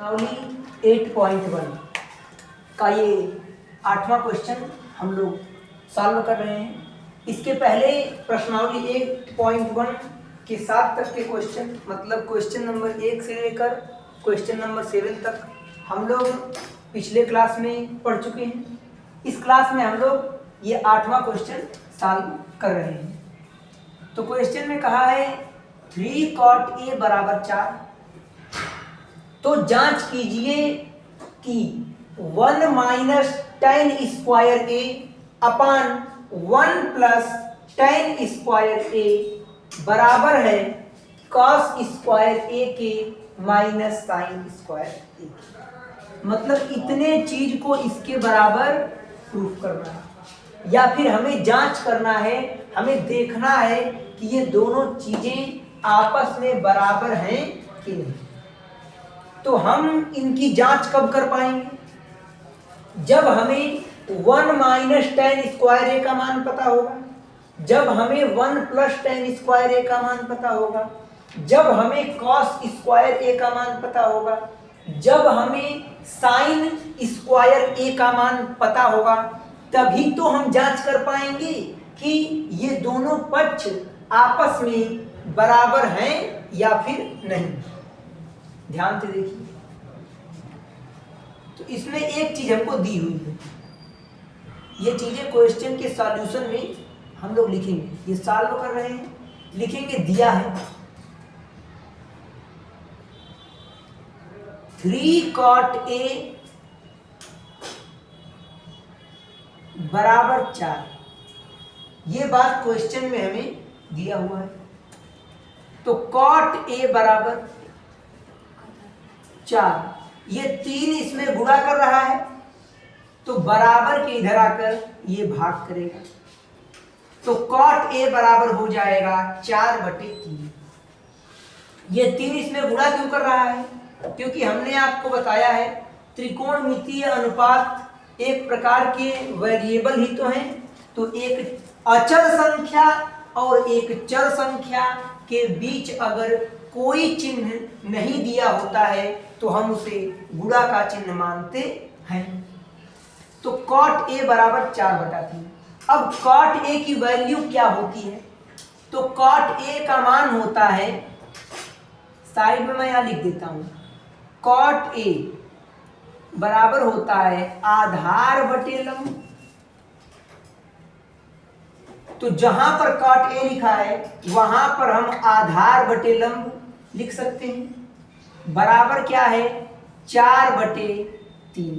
प्रश्नावली 8.1 का ये 8वां क्वेश्चन हम लोग सॉल्व कर रहे हैं। इसके पहले प्रश्नावली 8.1 के 7 तक के क्वेश्चन, मतलब क्वेश्चन नंबर 1 से लेकर क्वेश्चन नंबर 7 तक हम लोग पिछले क्लास में पढ़ चुके हैं। इस क्लास में हम लोग ये 8वां क्वेश्चन सॉल्व कर रहे हैं। तो क्वेश्चन में कहा है 3 cot a बराबर 4। तो जांच कीजिए कि 1 माइनस tan स्क्वायर ए अपान 1 प्लस tan स्क्वायर ए बराबर है cos स्क्वायर ए के माइनस साइन स्क्वायर ए। मतलब इतने चीज को इसके बराबर प्रूफ करना है, या फिर हमें जांच करना है, हमें देखना है कि ये दोनों चीजें आपस में बराबर हैं कि नहीं। तो हम इनकी जांच कब कर पाएंगे? जब हमें 1 माइनस tan स्क्वायर ए का मान पता होगा, जब हमें 1 प्लस tan स्क्वायर ए का मान पता होगा, जब हमें cos स्क्वायर ए का मान पता होगा, जब हमें साइन स्क्वायर ए का मान पता होगा, तभी तो हम जांच कर पाएंगे कि ये दोनों पक्ष आपस में बराबर हैं या फिर नहीं। ध्यान से देखिए, तो इसमें एक चीज हमको दी हुई है। ये चीजें क्वेश्चन के सॉल्यूशन में हम लोग लिखेंगे, ये सॉल्व कर रहे हैं, लिखेंगे दिया है 3 cot a बराबर 4। ये बात क्वेश्चन में हमें दिया हुआ है। तो cot a बराबर 4, ये 3 इसमें गुणा कर रहा है, तो बराबर के इधर आकर ये भाग करेगा, तो cot a बराबर हो जाएगा 4/3। ये 3 इसमें गुणा क्यों कर रहा है? क्योंकि हमने आपको बताया है त्रिकोणमितीय अनुपात एक प्रकार के वेरिएबल ही तो हैं। तो एक अचर संख्या और एक चर संख्या के बीच अगर कोई चिन्ह नहीं दिया होता है तो हम उसे गुणा का चिन्ह मानते हैं। तो cot a बराबर 4/3। अब cot a की वैल्यू क्या होती है? तो cot a का मान होता है, साइड में मैं यहां लिख देता हूं, cot a बराबर होता है आधार बटे लंब। तो जहां पर cot a लिखा है वहां पर हम आधार बटे लंब लिख सकते हैं। बराबर क्या है? 4/3।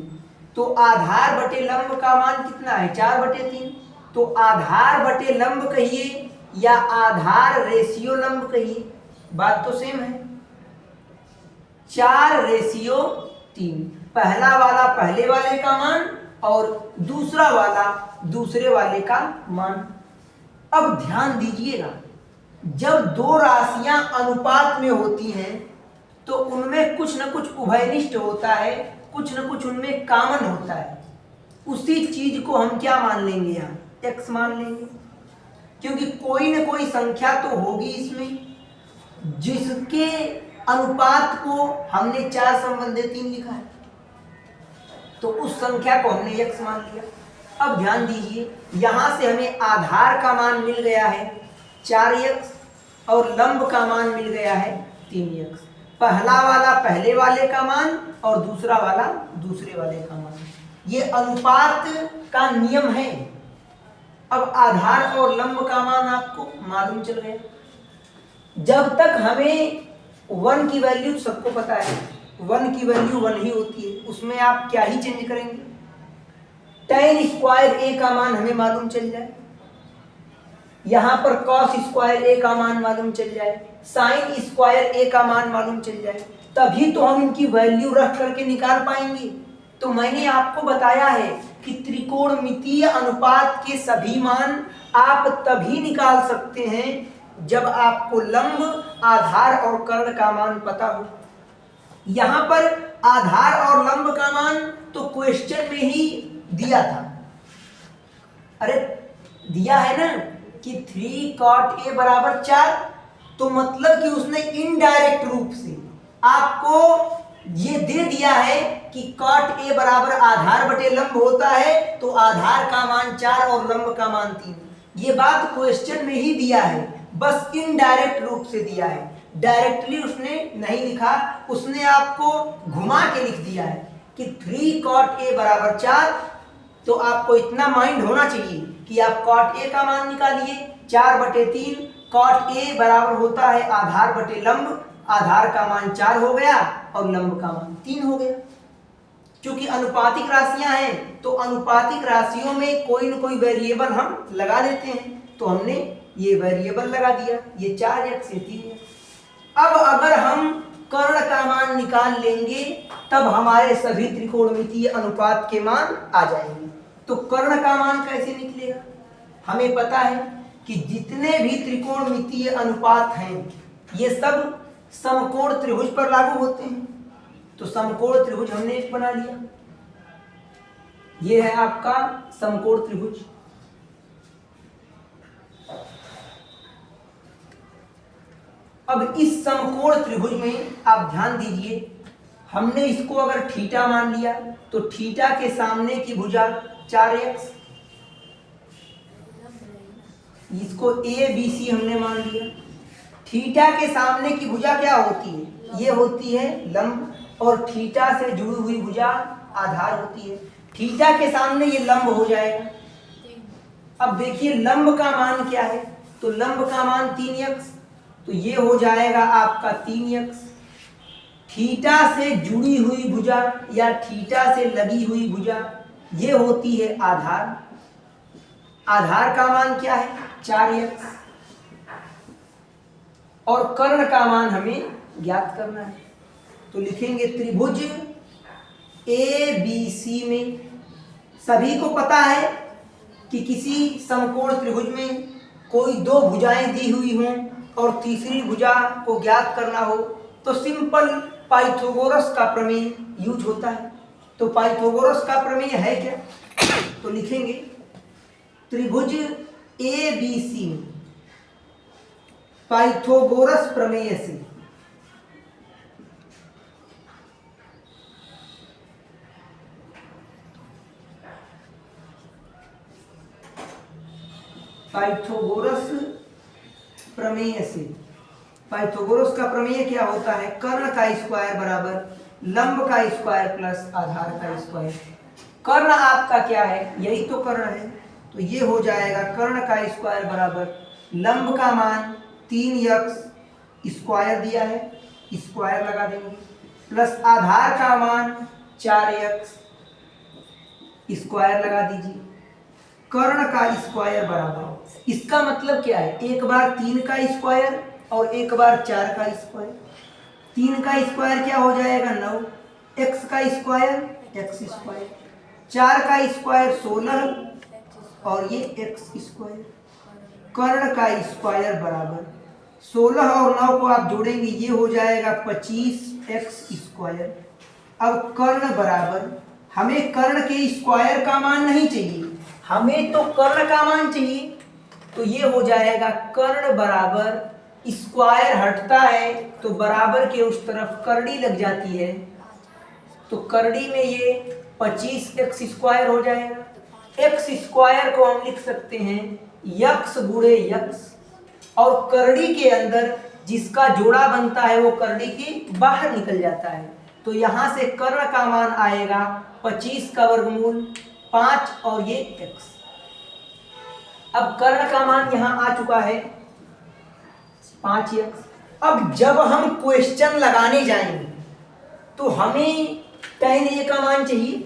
तो आधार बटे लंब का मान कितना है? 4/3। तो आधार बटे लंब कहिए या आधार रेशियो लंब कहिए, बात तो सेम है। 4/3, पहला वाला पहले वाले का मान और दूसरा वाला दूसरे वाले का मान। अब ध्यान दीजिएगा, जब दो राशियां अनुपात में होती हैं तो उनमें कुछ न कुछ उभयनिष्ठ होता है, कुछ न कुछ उनमें कॉमन होता है। उसी चीज को हम क्या मान लेंगे? यहाँ x मान लेंगे, क्योंकि कोई न कोई संख्या तो होगी इसमें जिसके अनुपात को हमने 4/3 लिखा है, तो उस संख्या को हमने x मान लिया। अब ध्यान दीजिए, यहां से हमें आधार का मान मिल गया है 4x और लंब का मान मिल गया है 3x। पहला वाला पहले वाले का मान और दूसरा वाला दूसरे वाले का मान। ये अनुपात का नियम है। अब आधार और लंब का मान आपको मालूम चल गया। जब तक हमें 1 की वैल्यू, सबको पता है 1 की वैल्यू 1 ही होती है, उसमें आप क्या ही चेंज करेंगे। tan स्क्वायर ए का मान हमें मालूम चल जाए, यहां पर cos स्क्वायर ए का मान मालूम चल जाए, साइन स्क्वायर ए का मान मालूम चल जाए, तभी तो हम इनकी वैल्यू रख करके निकाल पाएंगे। तो मैंने आपको बताया है कि त्रिकोणमितीय अनुपात के सभी मान आप तभी निकाल सकते हैं जब आपको लंब, आधार और कर्ण का मान पता हो। यहां पर आधार और लंब का मान तो क्वेश्चन में ही दिया था। अरे दिया है ना कि 3 cot a बराबर 4, तो मतलब कि उसने इनडायरेक्ट रूप से आपको ये दे दिया है कि cot A बराबर आधार बटे लंब होता है, तो आधार का मान 4 और लंब का मान 3। ये बात क्वेश्चन में ही दिया है, बस इनडायरेक्ट रूप से दिया है, डायरेक्टली उसने नहीं लिखा, उसने आपको घुमा के लिख दिया है कि 3 cot A बराबर 4। तो आपको इतना माइंड होना चाहिए कि आप cot A का मान निकालिए, 4 बटे 3, cot A बराबर होता है आधार बटे लंब, आधार का मान 4 हो गया और लंब का मान 3 हो गया। क्योंकि अनुपातिक राशियां हैं तो अनुपातिक राशियों में कोई न कोई वेरिएबल हम लगा देते हैं, तो हमने ये वेरिएबल लगा दिया, ये 4x ये 3x। अब अगर हम कर्ण का मान निकाल लेंगे तब हमारे सभी त्रिकोणमितीय अनुपात के मान आ जाएंगे। तो कर्ण का मान कैसे निकलेगा? हमें पता है कि जितने भी त्रिकोणमितीय अनुपात हैं ये सब समकोण त्रिभुज पर लागू होते हैं। तो समकोण त्रिभुज हमने एक बना लिया, ये है आपका समकोण त्रिभुज। अब इस समकोण त्रिभुज में आप ध्यान दीजिए, हमने इसको अगर थीटा मान लिया तो थीटा के सामने की भुजा 4x, इसको ए बी सी हमने मान लिया। थीटा के सामने की भुजा क्या होती है? ये होती है लंब, और थीटा से जुड़ी हुई भुजा आधार होती है। थीटा के सामने ये लंब हो जाएगा। अब देखिए लंब का मान क्या है, तो लंब का मान 3x, तो ये हो जाएगा आपका 3x। थीटा से जुड़ी हुई भुजा या थीटा से लगी हुई भुजा ये होती है आधार, आधार का मान क्या है? 4x। और कर्ण का मान हमें ज्ञात करना है, तो लिखेंगे त्रिभुज ABC में, सभी को पता है कि किसी समकोण त्रिभुज में कोई दो भुजाएं दी हुई हों और तीसरी भुजा को ज्ञात करना हो तो सिंपल पाइथागोरस का प्रमेय यूज होता है। तो पाइथागोरस का प्रमेय है क्या? तो लिखेंगे त्रिभुज ABC में पाइथागोरस प्रमेय से पाइथागोरस प्रमेय से, पाइथागोरस का प्रमेय क्या होता है? कर्ण का स्क्वायर बराबर लंब का स्क्वायर प्लस आधार का स्क्वायर। कर्ण आपका क्या है? यही तो कर्ण है, तो ये हो जाएगा कर्ण का स्क्वायर बराबर लंब का मान 3x स्क्वायर दिया है, स्क्वायर लगा देंगे, प्लस आधार का मान 4x स्क्वायर लगा दीजिए। कर्ण का स्क्वायर बराबर, इसका मतलब क्या है? एक बार 3 का स्क्वायर और एक बार 4 का स्क्वायर। 3 का स्क्वायर क्या हो जाएगा? 9, x का स्क्वायर x स्क्वायर, 4 का स्क्वायर 16 और ये x स्क्वायर। कर्ण का स्क्वायर बराबर 16 और 9 को आप जोड़ेंगे ये हो जाएगा 25x स्क्वायर। अब कर्ण बराबर, हमें कर्ण के स्क्वायर का मान नहीं चाहिए, हमें तो कर्ण का मान चाहिए, तो ये हो जाएगा कर्ण बराबर, स्क्वायर हटता है तो बराबर के उस तरफ करड़ी लग जाती है, तो करड़ी में ये 25x स्क्वायर हो जाएगा। x स्क्वायर को हम लिख सकते हैं यक्स गुणे यक्स, और करड़ी के अंदर जिसका जोड़ा बनता है वो करड़ी के बाहर निकल जाता है, तो यहाँ से कर्ण का मान आएगा 25 का वर्गमूल 5 और ये x। अब कर्ण का मान यहाँ आ चुका है 5x। अब जब हम क्वेश्चन लगाने जाएंगे तो हमें tan A का मान चाहिए,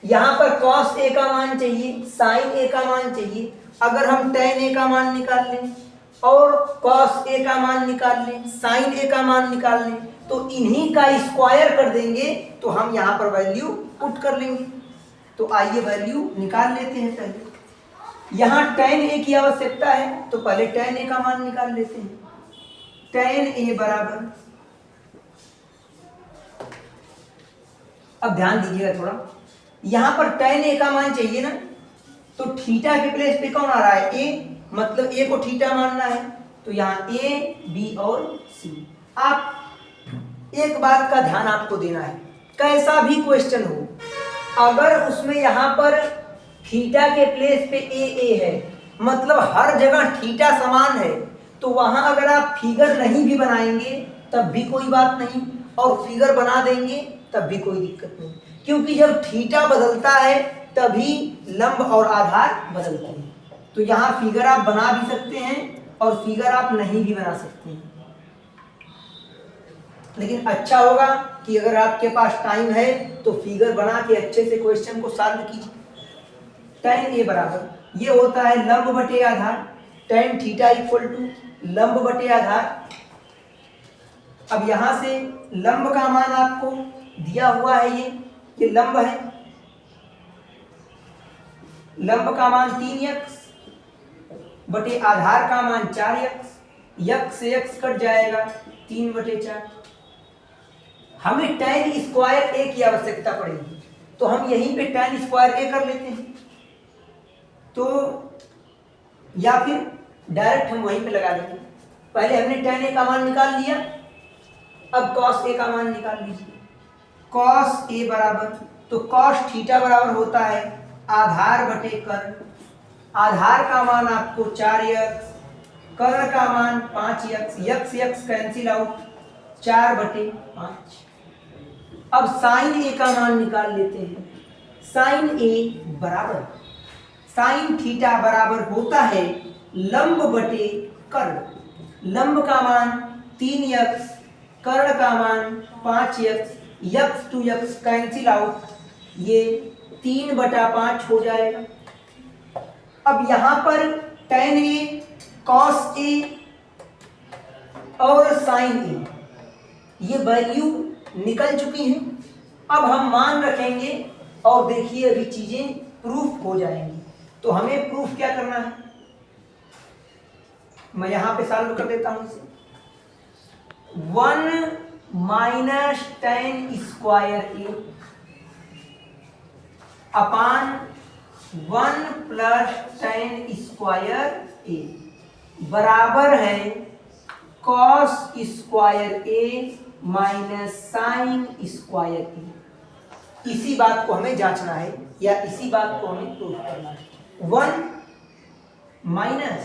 यहाँ पर cos A का मान चाहिए, sin A का मान चाहिए। अगर हम tan A का मान निकाल लें और cos A का मान निकाल लें, sin A का मान निकाल लें, तो इन्हीं का स्क्वायर कर देंगे तो हम यहाँ पर वैल्यू पुट कर लेंगे। तो आइए वैल्यू निकाल लेते हैं। पहले यहाँ tan A की आवश्यकता है तो पहले tan A का मान निकाल लेते हैं। tan A बराबर, अब ध्यान दीजिएगा थोड़ा, यहाँ पर tan A का मान चाहिए ना, तो थीटा के प्लेस पे कौन आ रहा है? A, मतलब A को थीटा मानना है, तो यहाँ A B और C। आप एक बात का ध्यान आपको देना है, कैसा भी क्वेश्चन हो, अगर उसमें यहाँ पर थीटा के प्लेस पे ए है, मतलब हर जगह थीटा समान है, तो वहां अगर आप फिगर नहीं भी बनाएंगे तब भी कोई बात नहीं, और फिगर बना देंगे तब भी कोई दिक्कत नहीं, क्योंकि जब थीटा बदलता है तभी लंब और आधार बदलते हैं। तो यहाँ फिगर आप बना भी सकते हैं और फिगर आप नहीं भी बना सकते हैं, लेकिन अच्छा होगा कि अगर आपके पास टाइम है तो फिगर बना के अच्छे से क्वेश्चन को सॉल्व कीजिए। tan a बराबर ये होता है लंब बटे आधार, tan थीटा इक्वल टू लंब बटे आधार। अब यहां से लंब का मान आपको दिया हुआ है, ये लंब है, लंब का मान 3x बटे आधार का मान 4x, x से x कट जाएगा 3/4। हमें tan स्क्वायर a की आवश्यकता पड़ेगी, तो हम यहीं पे tan स्क्वायर a कर लेते हैं, तो या फिर डायरेक्ट हम वहीं पे लगा लेंगे। पहले हमने tan a का मान निकाल लिया, अब cos a का मान निकाल लीजिए। cos a बराबर, तो cos थीटा बराबर होता है आधार बटे कर्ण, आधार का मान आपको 4x, कर्ण का मान 5x, x कैंसिल आउट 4/5। अब साइन ए का मान निकाल लेते हैं। साइन ए बराबर, साइन थीटा बराबर होता है लंब बटे कर्ण, लंब का मान 3x, कर्ण का मान 5x, x to x cancel out, ये 3/5 हो जाएगा। अब यहाँ पर tan a, cos a और sin a ये वैल्यू निकल चुकी हैं। अब हम मान रखेंगे और देखिए अभी चीजें प्रूफ हो जाएंगी। तो हमें प्रूफ क्या करना है, मैं यहां पे सॉल्व कर देता हूं इसे। 1 minus tan square a upon 1 plus tan square a बराबर है cos square a minus sine square a। इसी बात को हमें जांचना है या इसी बात को हमें प्रूफ करना है। 1 minus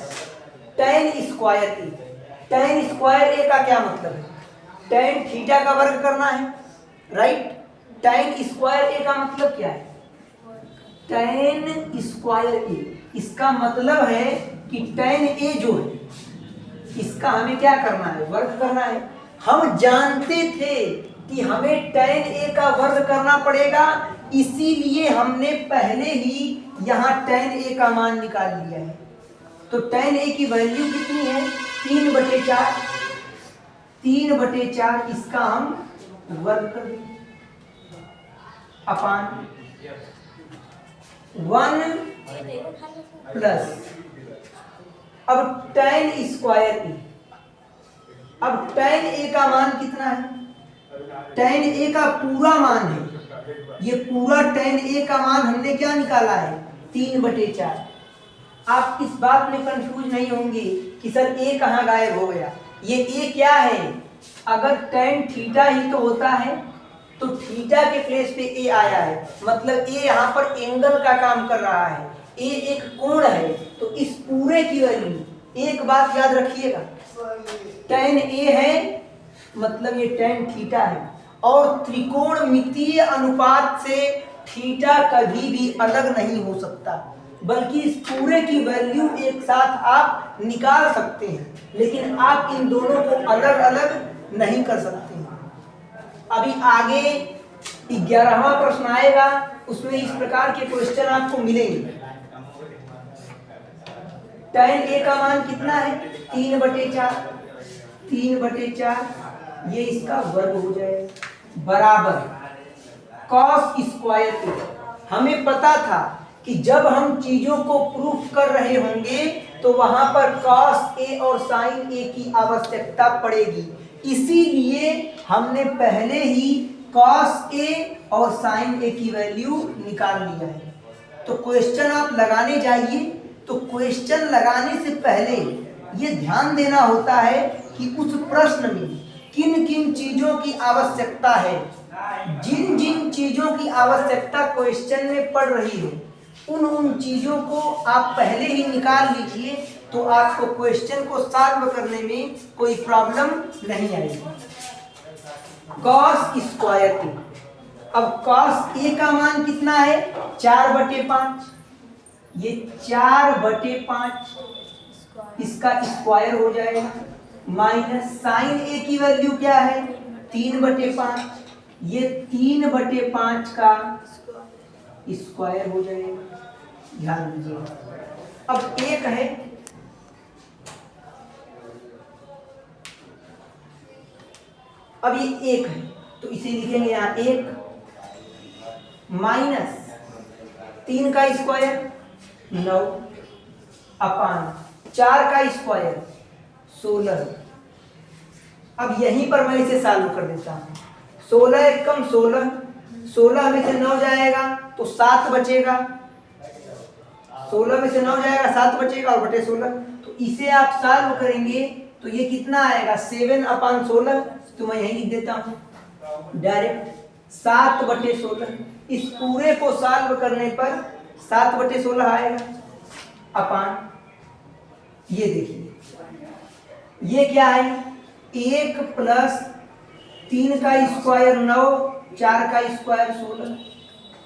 tan square a, tan square a का क्या मतलब है, tan थीटा का वर्ग करना है, राइट। tan स्क्वायर a का मतलब क्या है, tan स्क्वायर a, इसका मतलब है कि tan a जो है इसका हमें क्या करना है, वर्ग करना है। हम जानते थे कि हमें tan a का वर्ग करना पड़ेगा, इसीलिए हमने पहले ही यहाँ tan a का मान निकाल लिया है। तो tan a की वैल्यू कितनी है, 3/4, 3/4 इसका हम वर्ग कर देंगे अपान 1 प्लस, अब tan स्क्वायर a, अब tan a का मान कितना है, tan a का पूरा मान है, ये पूरा tan a का मान हमने क्या निकाला है, 3/4। आप इस बात में कंफ्यूज नहीं होंगे कि सर a कहाँ गायब हो गया, ये a क्या है, अगर tan थीटा ही तो होता है तो थीटा के प्लेस पे a आया है, मतलब a यहाँ पर एंगल का काम कर रहा है, a एक कोण है। तो इस पूरे की वैल्यू, एक बात याद रखिएगा, tan a है मतलब ये tan थीटा है, और त्रिकोणमितीय अनुपात से थीटा कभी भी अलग नहीं हो सकता, बल्कि इस पूरे की वैल्यू एक साथ आप निकाल सकते हैं, लेकिन आप इन दोनों को अलग अलग नहीं कर सकते हैं। अभी आगे 11वां प्रश्न आएगा, उसमें इस प्रकार के क्वेश्चन आपको मिलेंगे। tan a का मान कितना है, 3/4, 3/4 ये इसका वर्ग हो जाएगा बराबर cos स्क्वायर a। हमें पता था कि जब हम चीजों को प्रूफ कर रहे होंगे तो वहां पर cos a और sin a की आवश्यकता पड़ेगी, इसीलिए हमने पहले ही cos a और sin a की वैल्यू निकाल लिया है। तो क्वेश्चन आप लगाने जाइए तो क्वेश्चन लगाने से पहले ये ध्यान देना होता है कि उस प्रश्न में किन किन चीजों की आवश्यकता है, जिन जिन चीजों की आवश्यकता क्वेश्चन में पड़ रही है उन उन चीजों को आप पहले ही निकाल लीजिए, तो आपको क्वेश्चन को सॉल्व करने में कोई प्रॉब्लम नहीं आएगी। कॉस स्क्वायर ए, अब कॉस ए का मान कितना है 4/5, ये 4/5 इसका स्क्वायर हो जाएगा, माइनस साइन ए की वैल्यू क्या है 3/5, ये 3/5 का स्क्वायर हो जाएगा। ध्यान दीजिएगा, अब एक है, अब ये एक है तो इसे लिखेंगे यहाँ 1 माइनस 3 का स्क्वायर 9 अपान 4 का स्क्वायर 16। अब यहीं पर मैं इसे सॉल्व कर देता हूँ। 16 एकम 16, 16 में से 9 जाएगा तो 7 बचेगा, 16 में से 9 जाएगा 7 बचेगा और बटे 16, तो इसे आप सॉल्व करेंगे तो ये कितना आएगा 7/16, तो मैं यही लिख देता हूँ डायरेक्ट 7/16। इस पूरे को सॉल्व करने पर 7/16 आएगा अपान, ये देखिए ये क्या है 1 प्लस 3 का स्क्वायर 9, 4 का स्क्वायर 16।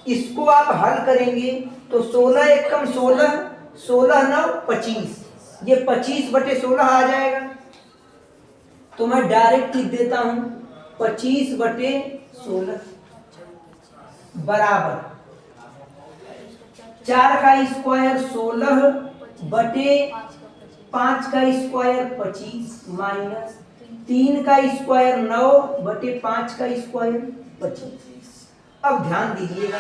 इसको आप हल करेंगे तो 16 एकम 16, 16 9 25, ये 25/16 आ जाएगा, तो मैं डायरेक्ट लिख देता हूं 25/16 बराबर 4 का स्क्वायर 16 बटे 5 का स्क्वायर 25 माइनस 3 का स्क्वायर 9 बटे 5 का स्क्वायर 25। अब ध्यान दीजिएगा,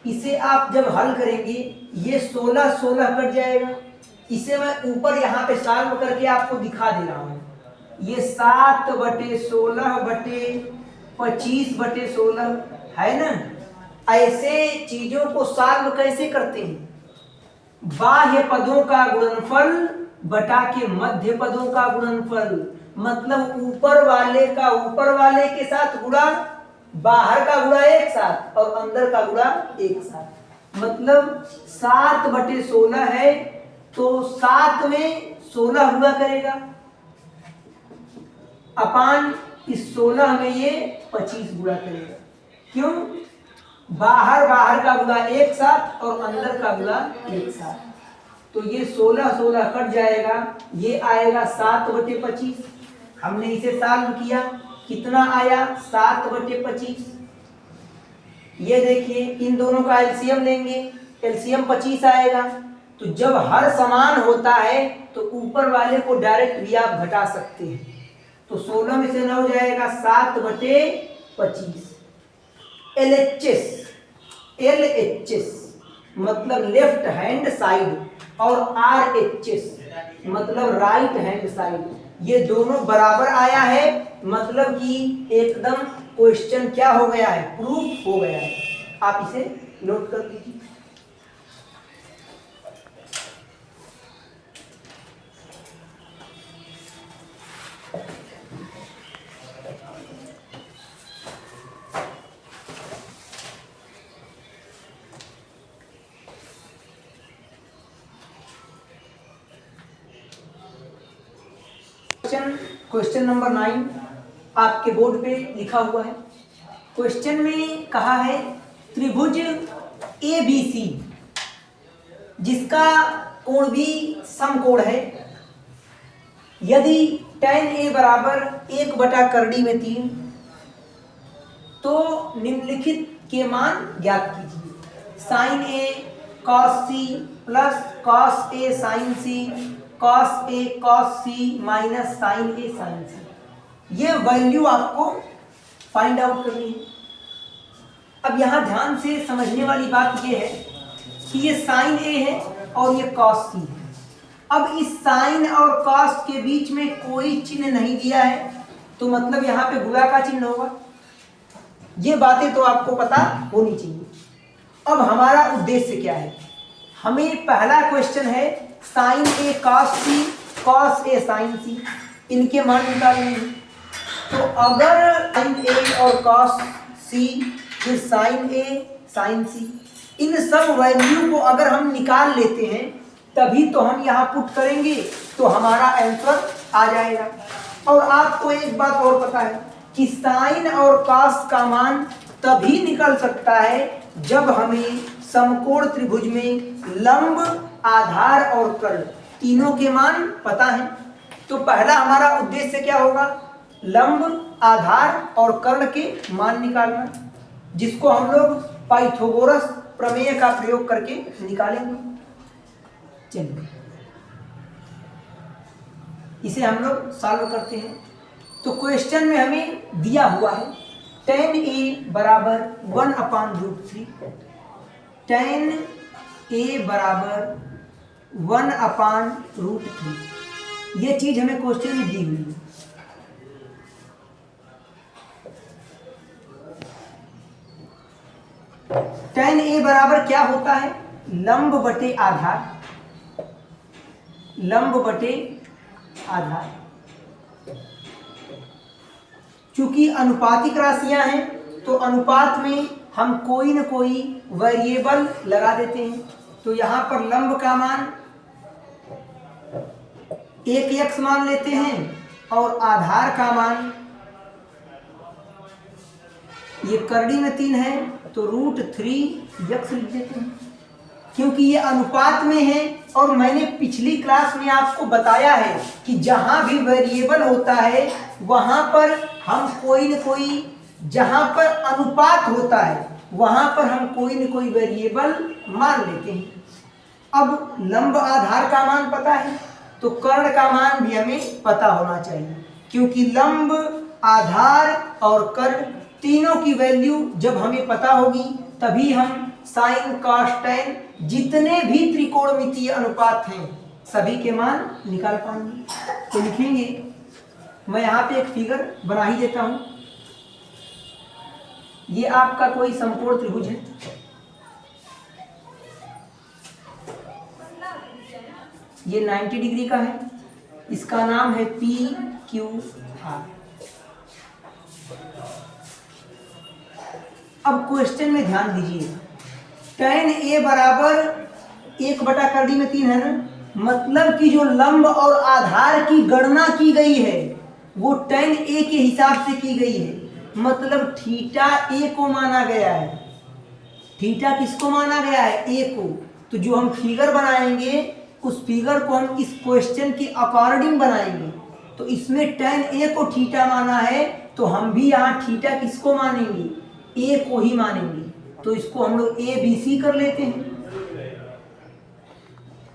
इसे आप जब हल करेंगे ये 16 16 कट जाएगा, इसे मैं ऊपर यहाँ पे सॉल्व करके आपको दिखा दे रहा हूँ। ये 7/16 बटे 25/16 है ना। ऐसे चीजों को सॉल्व कैसे करते हैं, बाह्य पदों का गुणनफल बटा के मध्य पदों का गुणनफल, मतलब ऊपर वाले का ऊपर वाले के साथ गुणा, बाहर का गुणा एक साथ और अंदर का गुणा एक साथ, मतलब 7/16 है तो 7 में 16 गुणा करेगा अपान इस 16 में ये 25 गुणा करेगा। क्यों, बाहर का गुणा एक साथ और अंदर का गुणा एक साथ, तो ये 16 16 कट जाएगा, ये आएगा 7/25। हमने इसे सॉल्व किया, कितना आया 7/25। ये देखिए इन दोनों का एलसीएम लेंगे, एलसीएम 25 आएगा, तो जब हर समान होता है तो ऊपर वाले को डायरेक्ट भी आप घटा सकते हैं, तो 16 में से 9 जाएगा 7/25। LHS मतलब लेफ्ट हैंड साइड और RHS मतलब राइट हैंड साइड, ये दोनों बराबर आया है, मतलब कि एकदम क्वेश्चन क्या हो गया है, प्रूफ हो गया है। आप इसे नोट कर लीजिए। क्वेश्चन नंबर 9 आपके बोर्ड पे लिखा हुआ है। क्वेश्चन में कहा है त्रिभुज ABC जिसका कोण भी समकोण है, यदि tan A बराबर 1/3 में 3, तो निम्नलिखित के मान ज्ञात कीजिए। sin A cos C plus cos A sin C cos A cos C minus sin A sin C, ये वैल्यू आपको फाइंड आउट करनी है। अब यहाँ ध्यान से समझने वाली बात ये है कि ये sin A है और ये cos C है। अब इस sin और cos के बीच में कोई चिन्ह नहीं दिया है, तो मतलब यहाँ पे गुणा का चिन्ह होगा। ये बातें तो आपको पता होनी चाहिए। अब हमारा उद्देश्य क्या है, हमें पहला क्वेश्चन है sin A cos C cos A sin C, इनके मान निकालने हैं। तो अगर साइन ए और कॉस सी, फिर साइन ए साइन सी, इन सब वैल्यू को अगर हम निकाल लेते हैं तभी तो हम यहाँ पुट करेंगे तो हमारा आंसर आ जाएगा। और आपको एक बात और पता है कि साइन और कॉस का मान तभी निकल सकता है जब हमें समकोण त्रिभुज में लंब, आधार और कर्ण तीनों के मान पता है। तो पहला हमारा उद्देश्य क्या होगा? लंब, आधार और कर्ण के मान निकालना, जिसको हम लोग पाइथागोरस प्रमेय का प्रयोग करके निकालेंगे। चलिए इसे हम लोग सॉल्व करते हैं। तो क्वेश्चन में हमें दिया हुआ है tan a बराबर 1/√3, tan a बराबर 1/√3, ये चीज हमें क्वेश्चन में दी हुई है। tan a बराबर क्या होता है? लंब बटे आधार, लंब बटे आधार। चूंकि अनुपातिक राशियां हैं तो अनुपात में हम कोई न कोई वेरिएबल लगा देते हैं। तो यहाँ पर लंब का मान 1x मान लेते हैं और आधार का मान, ये करड़ी में 3 है तो √3x लिख देते हैं, क्योंकि ये अनुपात में है। और मैंने पिछली क्लास में आपको बताया है कि जहां भी वेरिएबल होता है वहां पर हम कोई न कोई, जहां पर अनुपात होता है वहां पर हम कोई न कोई वेरिएबल मान लेते हैं। अब लंब, आधार का मान पता है तो कर्ण का मान भी हमें पता होना चाहिए, क्योंकि लंब, आधार और कर्ण तीनों की वैल्यू जब हमें पता होगी तभी हम साइन, कॉस, टैन जितने भी त्रिकोणमितीय अनुपात हैं सभी के मान निकाल पाएंगे। तो लिखेंगे, मैं यहाँ पे एक फिगर बना ही देता हूँ। ये आपका कोई समकोण त्रिभुज है, ये 90 डिग्री का है, इसका नाम है PQR। अब क्वेश्चन में ध्यान दीजिए, tan a बराबर 1/3 है ना, मतलब कि जो लंब और आधार की गणना की गई है वो tan a के हिसाब से की गई है, मतलब थीटा a को माना गया है। थीटा किसको माना गया है? a को। तो जो हम फिगर बनाएंगे उस फिगर को हम इस क्वेश्चन के अकॉर्डिंग बनाएंगे। तो इसमें tan a को थीटा माना है तो हम भी यहाँ थीटा किसको मानेंगे? a को ही मानेंगे। तो इसको हम लोग ABC कर लेते हैं।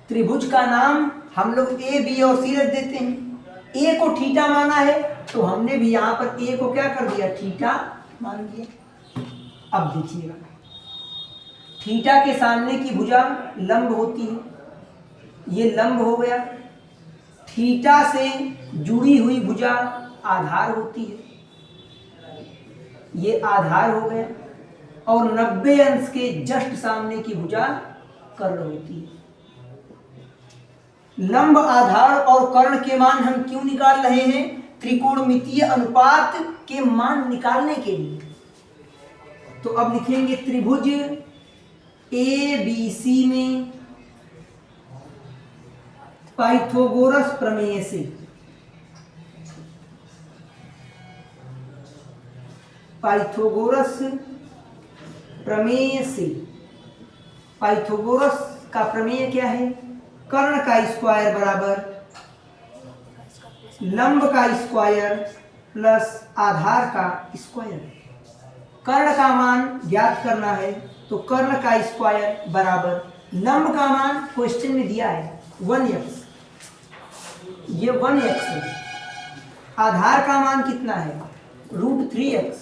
त्रिभुज का नाम हम लोग A, B और C रख देते हैं। A को थीटा माना है तो हमने भी यहाँ पर A को क्या कर दिया? थीटा मान दिया। अब देखिएगा, थीटा के सामने की भुजा लंब होती है, ये लंब हो गया। थीटा से जुड़ी हुई भुजा आधार होती है, ये आधार हो गया। और 90 अंश के जस्ट सामने की भुजा कर्ण होती है। लंब, आधार और कर्ण के मान हम क्यों निकाल रहे हैं? त्रिकोणमितीय अनुपात के मान निकालने के लिए। तो अब लिखेंगे त्रिभुज ABC में पाइथागोरस प्रमेय से पाइथागोरस का प्रमेय क्या है? कर्ण का स्क्वायर बराबर लंब का स्क्वायर प्लस आधार का स्क्वायर। कर्ण का मान ज्ञात करना है तो कर्ण का स्क्वायर बराबर लंब का मान क्वेश्चन में दिया है 1x, ये 1x है। आधार का मान कितना है? √3x।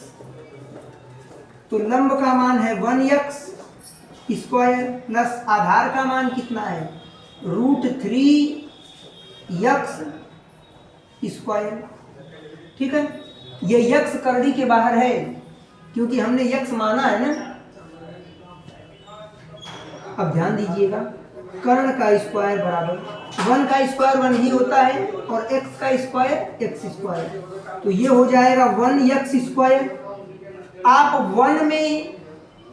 तो लंब का मान है 1x स्क्वायर प्लस आधार का मान कितना है? √3x square. ठीक है, ये x करड़ी के बाहर है क्योंकि हमने x माना है ना। अब ध्यान दीजिएगा, कर्ण का स्क्वायर बराबर 1 का स्क्वायर 1 ही होता है और x का स्क्वायर x स्क्वायर, तो ये हो जाएगा 1x स्क्वायर। आप 1 में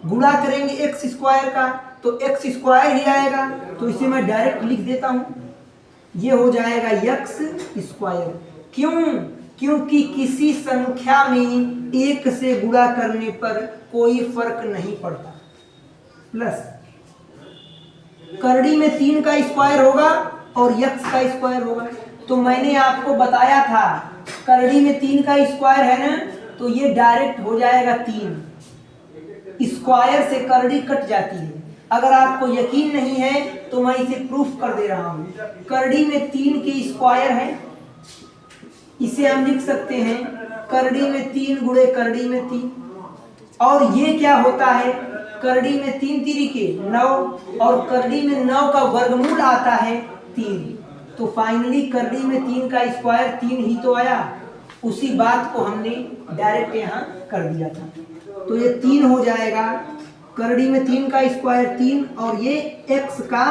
गुणा करेंगे x स्क्वायर का तो x स्क्वायर ही आएगा, तो इसे मैं डायरेक्ट लिख देता हूं, ये हो जाएगा x स्क्वायर। क्यों? क्योंकि किसी संख्या में 1 से गुणा करने पर कोई फर्क नहीं पड़ता। प्लस करड़ी में 3 का स्क्वायर होगा और x का स्क्वायर होगा, तो मैंने आपको बताया था करड़ी में 3 का स्क्वायर है ना, तो ये डायरेक्ट हो जाएगा 3, स्क्वायर से करड़ी कट जाती है। अगर आपको यकीन नहीं है तो मैं इसे प्रूफ कर दे रहा हूं। करड़ी में 3 के स्क्वायर है, इसे हम लिख सकते हैं करड़ी में 3 गुणे करड़ी में 3, और ये क्या होता है, करड़ी में 3 तिरिके 9 और करड़ी में 9 का वर्गमूल आता है 3, तो फाइनली करड़ी में 3 का स्क्वायर 3 ही तो आया। उसी बात को हमने डायरेक्ट यहाँ कर दिया था, तो ये 3 हो जाएगा। करड़ी में 3 का स्क्वायर 3 और ये x का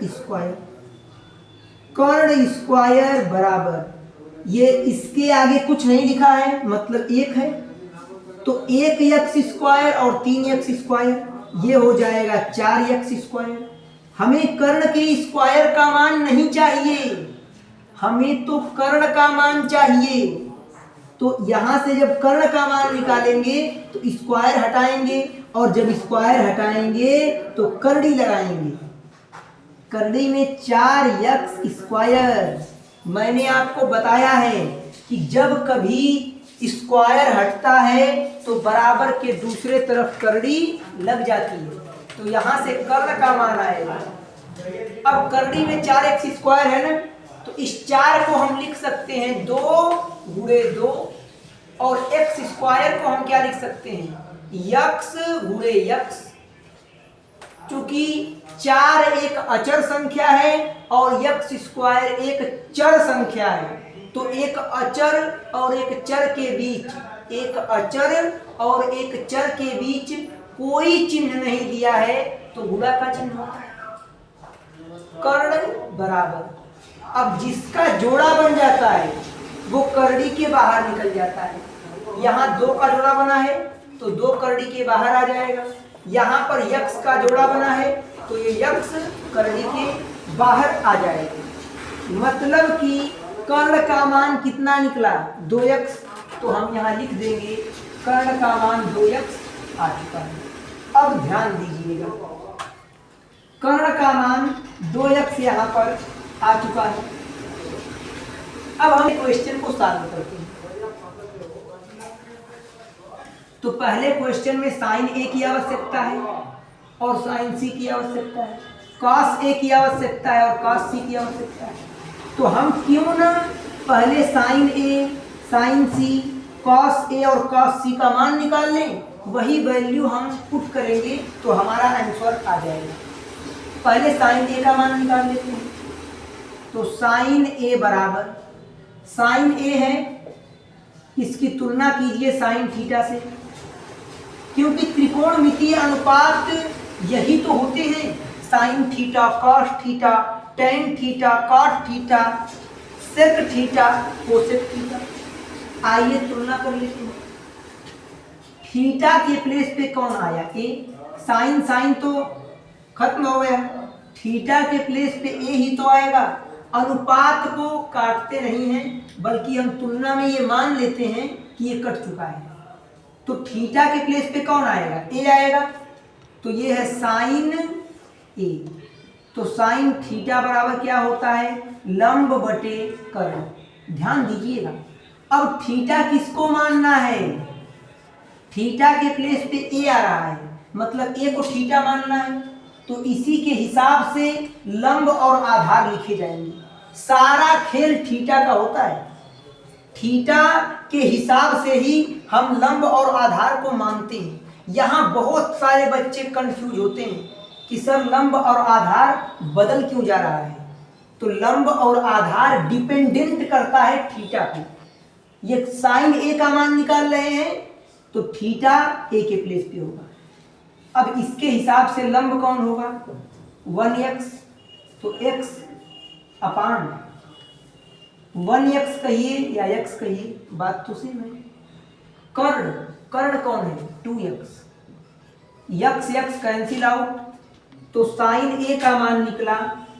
स्क्वायर, कर्ण स्क्वायर बराबर, ये इसके आगे कुछ नहीं लिखा है मतलब 1 है, तो 1x स्क्वायर और 3x स्क्वायर, ये हो जाएगा 4x स्क्वायर। हमें कर्ण के स्क्वायर का मान नहीं चाहिए, हमें तो कर्ण का मान चाहिए। तो यहां से जब कर्ण का मान निकालेंगे तो स्क्वायर हटाएंगे, और जब स्क्वायर हटाएंगे तो करड़ी लगाएंगे। करड़ी में 4x स्क्वायर, मैंने आपको बताया है कि जब कभी स्क्वायर हटता है तो बराबर के दूसरे तरफ करड़ी लग जाती है, तो यहां से कर्ण का मान आएगा। अब करड़ी में 4x स्क्वायर है ना, तो इस 4 को हम लिख सकते हैं 2 गुणे 2, और x स्क्वायर को हम क्या लिख सकते हैं, x गुणे x। चूंकि 4 एक अचर संख्या है और x स्क्वायर एक चर संख्या है, तो एक अचर और एक चर के बीच, एक अचर और एक चर के बीच कोई चिन्ह नहीं दिया है, तो गुणा का चिन्ह होता है। कर्ण बराबर, अब जिसका जोड़ा बन जाता है वो करड़ी के बाहर निकल जाता है। यहाँ 2 का जोड़ा बना है तो 2 करड़ी के बाहर आ जाएगा, यहाँ पर x का जोड़ा बना है तो ये x करड़ी के बाहर आ जाएगा। मतलब कि कर्ण का मान कितना निकला, 2x, तो हम यहाँ लिख देंगे कर्ण का मान 2x आ चुका है। अब ध्यान दीजिएगा, कर्ण का मान 2x यहाँ पर आ चुका है। अब हम क्वेश्चन को सॉल्व करते हैं। तो पहले क्वेश्चन में साइन ए की आवश्यकता है और साइन सी की आवश्यकता है, कॉस ए की आवश्यकता है और कॉस सी की आवश्यकता है। तो हम क्यों ना पहले sign A, sign C, cos A और कॉस सी का मान निकाल लें, वही वैल्यू हम पुट करेंगे तो हमारा आंसर आ जाएगा। पहले साइन ए का मान निकाल लेते हैं। तो साइन ए बराबर, साइन ए है, इसकी तुलना कीजिए साइन थीटा से, क्योंकि त्रिकोणमितीय अनुपात यही तो होते हैं, sine theta, cos theta, tan theta, cot theta, sec theta, cosec theta. आइए तुलना कर लेते हैं। थीटा के प्लेस पे कौन आया, ए। साइन साइन तो खत्म हो गया, थीटा के प्लेस पे ए ही तो आएगा। अनुपात को काटते नहीं हैं, बल्कि हम तुलना में ये मान लेते हैं कि ये कट चुका है, तो थीटा के प्लेस पे कौन आएगा, ए आएगा। तो ये है साइन ए। तो साइन थीटा बराबर क्या होता है, लंब बटे कर्ण। ध्यान दीजिएगा, अब थीटा किसको मानना है, थीटा के प्लेस पे ए आ रहा है, मतलब ए को थीटा मानना है, तो इसी के हिसाब से लंब और आधार लिखे जाएंगे। सारा खेल थीटा का होता है, थीटा के हिसाब से ही हम लंब और आधार को मानते हैं। यहाँ बहुत सारे बच्चे कंफ्यूज होते हैं कि सर लंब और आधार बदल क्यों जा रहा है। तो लंब और आधार डिपेंडेंट करता है थीटा पे। ये साइन ए का मान निकाल रहे हैं तो थीटा ए के प्लेस पे होगा। अब इसके हिसाब से लंब कौन होगा, 1x, तो x अपान 1x कहिए या x कहिए, बात तो सेम है। कर्ण, कर्ण कौन है? 2x, x कैंसिल आउट, तो साइन a का मान निकला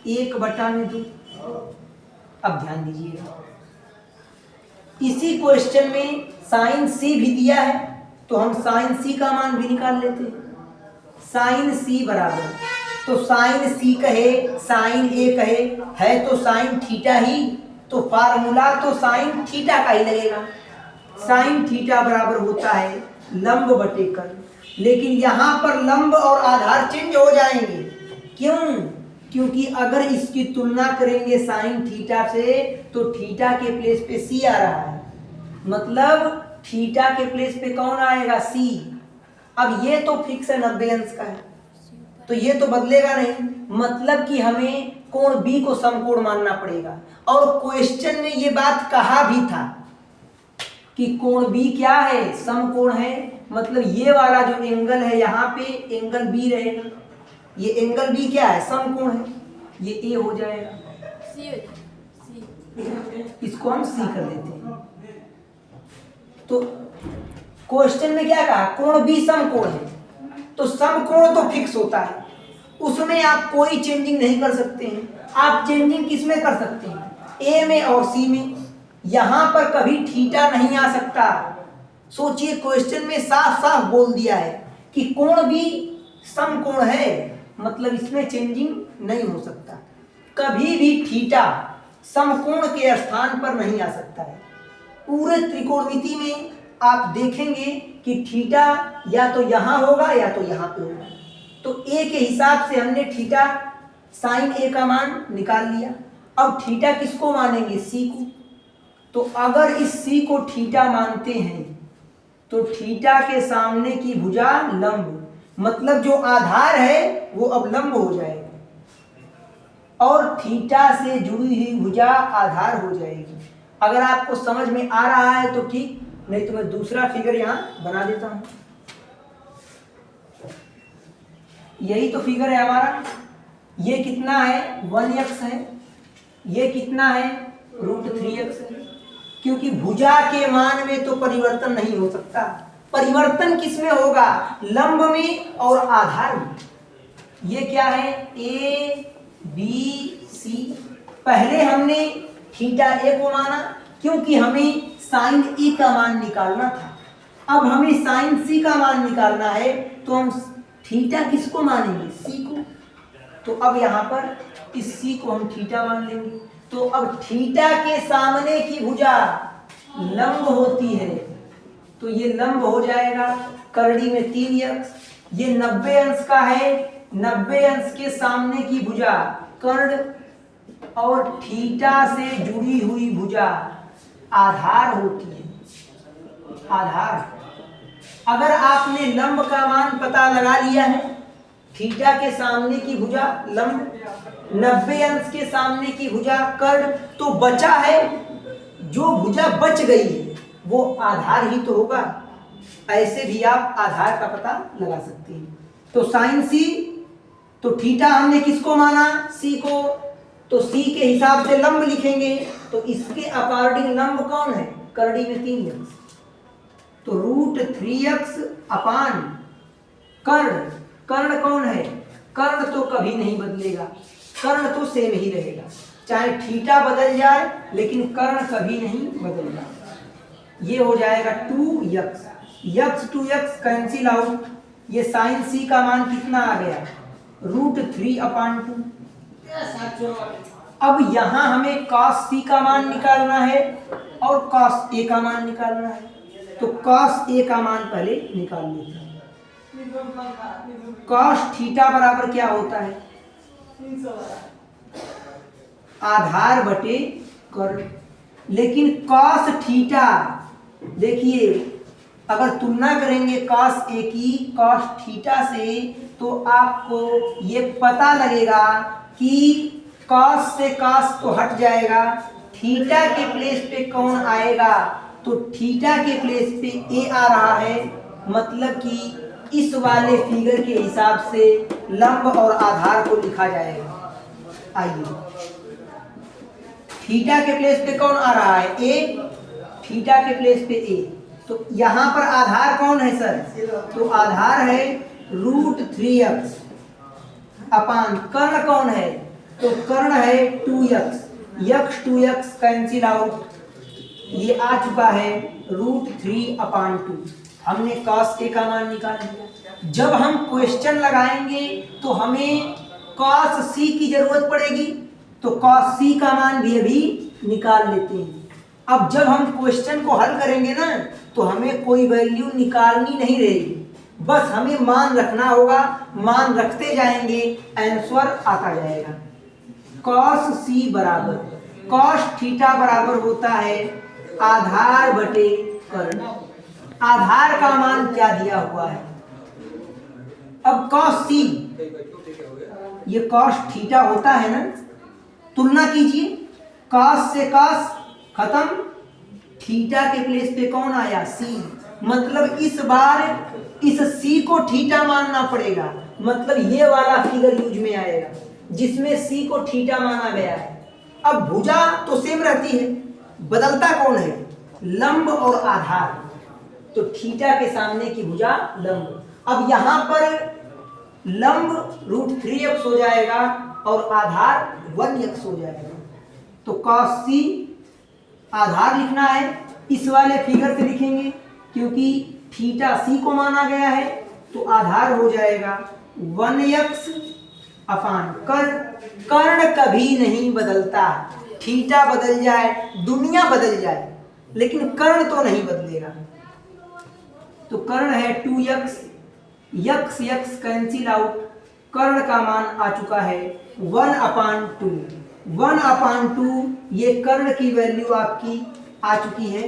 1/2। अब ध्यान दीजिएगा, इसी क्वेश्चन में साइन c भी दिया है, तो हम साइन c का मान भी निकाल लेते हैं। साइन c बराबर, तो साइन c कहे साइन a कहे, है तो साइन थीटा ही, तो फार्मूला तो साइन थीटा का ही लगेगा। साइन थीटा बराबर होता है लंब बटे कर्ण, लेकिन यहाँ पर लंब और आधार चेंज हो जाएंगे। क्यों? क्योंकि अगर इसकी तुलना करेंगे साइन थीटा से, तो थीटा के प्लेस पे c आ रहा है, मतलब थीटा के प्लेस पे कौन आएगा? c। अब ये तो फिक्स है 90 अंश का है, तो ये तो बदलेगा नहीं, मतलब कि हमें कोण b को समकोण मानना पड़ेगा। और क्वेश्चन में ये बात कहा भी था कि कोण b क्या है? समकोण है, मतलब ये वाला जो एंगल है यहाँ पे एंगल b रहेगा। ये एंगल b क्या है? समकोण है, ये a हो जाएगा, इसको हम c कर देते हैं। तो क्वेश्चन में क्या कहा? कोण b समकोण है, तो समकोण तो फिक्स होता है, उसमें आप कोई चेंजिंग नहीं कर सकते हैं। आप चेंजिंग किस में कर सकते हैं? a में और c में। यहां पर कभी थीटा नहीं आ सकता। सोचिए, क्वेश्चन में साफ साफ बोल दिया है कि कोण भी समकोण है, मतलब इसमें चेंजिंग नहीं हो सकता। कभी भी थीटा समकोण के स्थान पर नहीं आ सकता है। पूरे त्रिकोणमिति में आप देखेंगे कि थीटा या तो यहां होगा या तो यहां पे होगा। तो a के हिसाब से हमने थीटा साइन a का मान निकाल लिया। अब थीटा किसको मानेंगे? c को। तो अगर इस c को थीटा मानते हैं, तो थीटा के सामने की भुजा लंब, मतलब जो आधार है वो अब लंब हो जाएगा, और थीटा से जुड़ी हुई भुजा आधार हो जाएगी। अगर आपको समझ में आ रहा है तो ठीक, नहीं तो मैं दूसरा फिगर यहां बना देता हूं। यही तो फिगर है हमारा। ये कितना है? 1x है, ये कितना है? √3x है। क्योंकि भुजा के मान में तो परिवर्तन नहीं हो सकता। परिवर्तन किस में होगा? लंब में और आधार में। ये क्या है? a b c। पहले हमने थीटा a को माना क्योंकि हमें साइन e का मान निकालना था। अब हमें साइन c का मान निकालना है, तो हम थीटा किसको मानेंगे? c को। तो अब यहाँ पर इस c को हम थीटा मान लेंगे। तो अब थीटा के सामने की भुजा लंब होती है, तो ये लंब हो जाएगा। करड़ी में 3x, ये 90 अंश का है, 90 अंश के सामने की भुजा कर्ण, और थीटा से जुड़ी हुई भुजा आधार होती है। आधार, अगर आपने लंब का मान पता लगा लिया है, थीटा के सामने की भुजा लंब, 90 अंश के सामने की भुजा कर्ण, तो बचा है, जो भुजा बच गई है वो आधार ही तो होगा। ऐसे भी आप आधार का पता लगा सकते हैं। तो साइन c, तो थीटा हमने किसको माना? c को, तो c के हिसाब से लंब लिखेंगे, तो इसके अकॉर्डिंग लंब कौन है? करड़ी में 3x, तो √3x अपान कर्ण। कर्ण कौन है? कर्ण तो कभी नहीं बदलेगा, कर्ण तो सेम ही रहेगा, चाहे थीटा बदल जाए लेकिन कर्ण कभी नहीं बदलेगा। ये हो जाएगा 2x, x 2x cancel out, ये साइन c का मान कितना आ गया? √3/2। अब यहाँ हमें cos c का मान निकालना है और cos a का मान निकालना है, तो cos a का मान पहले निकाल लेते हैं। cos थीटा बराबर क्या होता है? आधार बटे कर्ण। लेकिन cos थीटा, देखिए अगर तुलना करेंगे cos a की cos थीटा से, तो आपको ये पता लगेगा कि cos से cos तो हट जाएगा, थीटा के प्लेस पे कौन आएगा? तो थीटा के प्लेस पे a आ रहा है, मतलब कि इस वाले फिगर के हिसाब से लंब और आधार को लिखा जाएगा। आइए थीटा के प्लेस पे कौन आ रहा है? ए। थीटा के प्लेस पे ए। तो यहाँ पर आधार कौन है सर? तो आधार है √3x अपान कर्ण कौन है? तो कर्ण है 2x। x 2x cancel out, ये आ चुका है √3/2। हमने cos a का मान निकाल लिया। जब हम क्वेश्चन लगाएंगे तो हमें cos c की जरूरत पड़ेगी, तो cos c का मान भी अभी निकाल लेते हैं। अब जब हम क्वेश्चन को हल करेंगे ना, तो हमें कोई वैल्यू निकालनी नहीं रहेगी, बस हमें मान रखना होगा। मान रखते जाएंगे, आंसर आता जाएगा। cos c बराबर cos थीटा बराबर होता है आधार बटे कर्ण। आधार का मान क्या दिया हुआ है? अब cos c, ये cos थीटा होता है ना, तुलना कीजिए। cos से cos खत्म, थीटा के प्लेस पे कौन आया? c। मतलब इस बार इस c को थीटा मानना पड़ेगा, मतलब ये वाला फिगर यूज में आएगा जिसमें c को थीटा माना गया है। अब भुजा तो सेम रहती है, बदलता कौन है? लंब और आधार। तो थीटा के सामने की भुजा लंब। अब यहां पर लंब √3x हो जाएगा और आधार 1x हो जाएगा। तो cos c आधार लिखना है, इस वाले फिगर से लिखेंगे क्योंकि थीटा c को माना गया है, तो आधार हो जाएगा 1x अपान कर्ण। कर्ण कभी नहीं बदलता, थीटा बदल जाए, दुनिया बदल जाए, लेकिन कर्ण तो नहीं बदलेगा। तो कर्ण है 2x, x x cancel out, कर्ण का मान आ चुका है 1/2। 1/2 ये कर्ण की वैल्यू आपकी आ चुकी है।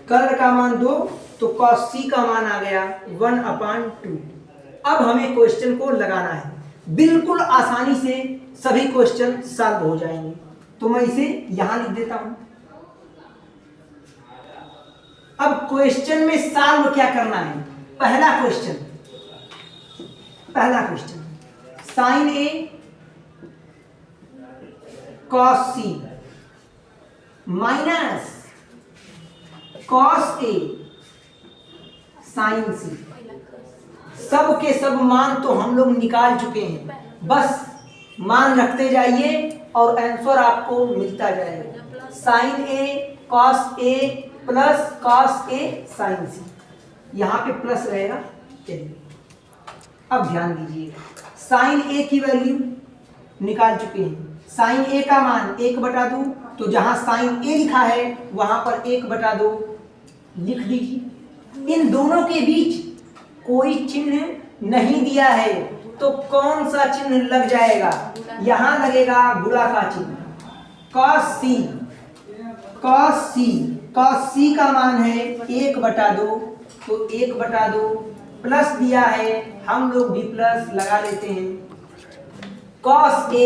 कर्ण का मान 2, तो cos c का मान आ गया 1/2। अब हमें क्वेश्चन को लगाना है, बिल्कुल आसानी से सभी क्वेश्चन सॉल्व हो जाएंगे। तो मैं इसे यहां लिख देता हूं। अब क्वेश्चन में सॉल्व क्या करना है? पहला question sin a cos c minus cos a sin c। सब के सब मान तो हम लोग निकाल चुके हैं, बस मान रखते जाइए और आंसर आपको मिलता जाएगा। sin a cos a plus cos a sin c, यहाँ पे प्लस रहेगा। चलिए अब ध्यान दीजिए, sin a की वैल्यू निकाल चुके हैं। sin a का मान 1/2, तो जहां sin a लिखा है वहां पर 1/2 लिख दीजिए। इन दोनों के बीच कोई चिन्ह नहीं दिया है, तो कौन सा चिन्ह लग जाएगा? यहां लगेगा गुणा का चिन्ह। cos c का मान है 1/2, तो 1/2 प्लस दिया है, हम लोग भी प्लस लगा लेते हैं। cos a